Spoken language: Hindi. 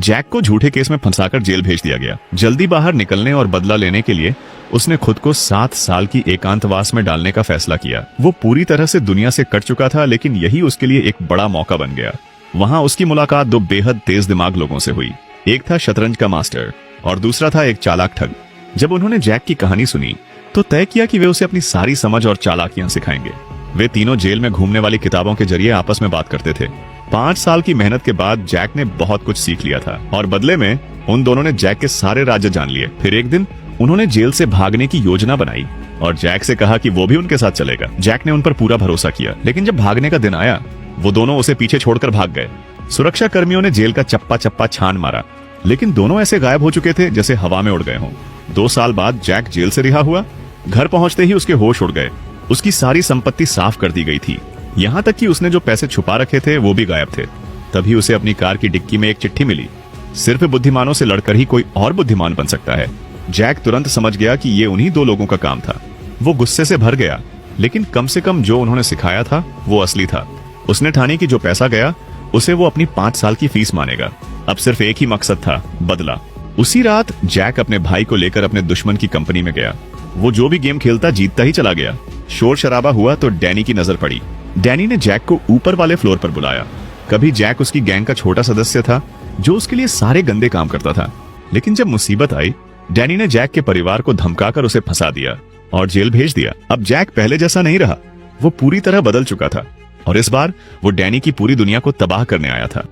जैक को झूठे केस में फंसाकर जेल भेज दिया गया। जल्दी बाहर निकलने और बदला लेने के लिए उसने खुद को 7 साल की एकांतवास में डालने का फैसला किया। वो पूरी तरह से दुनिया से कट चुका था, लेकिन यही उसके लिए एक बड़ा मौका बन गया। वहां उसकी मुलाकात 2 बेहद तेज दिमाग लोगों से हुई। एक था शतरंज का मास्टर और दूसरा था एक चालाक ठग। जब उन्होंने जैक की कहानी सुनी तो तय किया कि वे उसे अपनी सारी समझ और चालाकियां सिखाएंगे। वे तीनों जेल में घूमने वाली किताबों के जरिए आपस में बात करते थे। 5 साल की मेहनत के बाद जैक ने बहुत कुछ सीख लिया था और बदले में उन दोनों ने जैक के सारे राज्य जान लिए। फिर एक दिन उन्होंने जेल से भागने की योजना बनाई और जैक से कहा कि वो भी उनके साथ चलेगा। जैक ने उन पर पूरा भरोसा किया, लेकिन जब भागने का दिन आया वो दोनों उसे पीछे छोड़कर भाग गए। सुरक्षा कर्मियों ने जेल का चप्पा चप्पा छान मारा, लेकिन दोनों ऐसे गायब हो चुके थे जैसे हवा में उड़ गए हों। 2 साल बाद जैक जेल से रिहा हुआ। घर पहुंचते ही उसके होश उड़ गए। उसकी सारी संपत्ति साफ कर दी गई थी, यहाँ तक कि उसने जो पैसे छुपा रखे थे वो भी गायब थे। तभी उसे अपनी कार की डिक्की में एक चिट्ठी मिली। सिर्फ बुद्धिमानों से लड़कर ही कोई और बुद्धिमान बन सकता है। जैक तुरंत समझ गया कि ये उन्हीं 2 लोगों का काम था। वो गुस्से से भर गया, लेकिन कम से कम जो उन्होंने सिखाया था वो असली था। उसने ठानी कि जो पैसा गया उसे वो अपनी 5 साल की फीस मानेगा। अब सिर्फ एक ही मकसद था, बदला। उसी रात जैक अपने भाई को लेकर अपने दुश्मन की कंपनी में गया। वो जो भी गेम खेलता जीतता ही चला गया। शोर शराबा हुआ तो डैनी की नजर पड़ी। डैनी ने जैक को ऊपर वाले फ्लोर पर बुलाया। कभी जैक उसकी गैंग का छोटा सदस्य था जो उसके लिए सारे गंदे काम करता था, लेकिन जब मुसीबत आई डैनी ने जैक के परिवार को धमकाकर उसे फंसा दिया और जेल भेज दिया। अब जैक पहले जैसा नहीं रहा, वो पूरी तरह बदल चुका था और इस बार वो डैनी की पूरी दुनिया को तबाह करने आया था।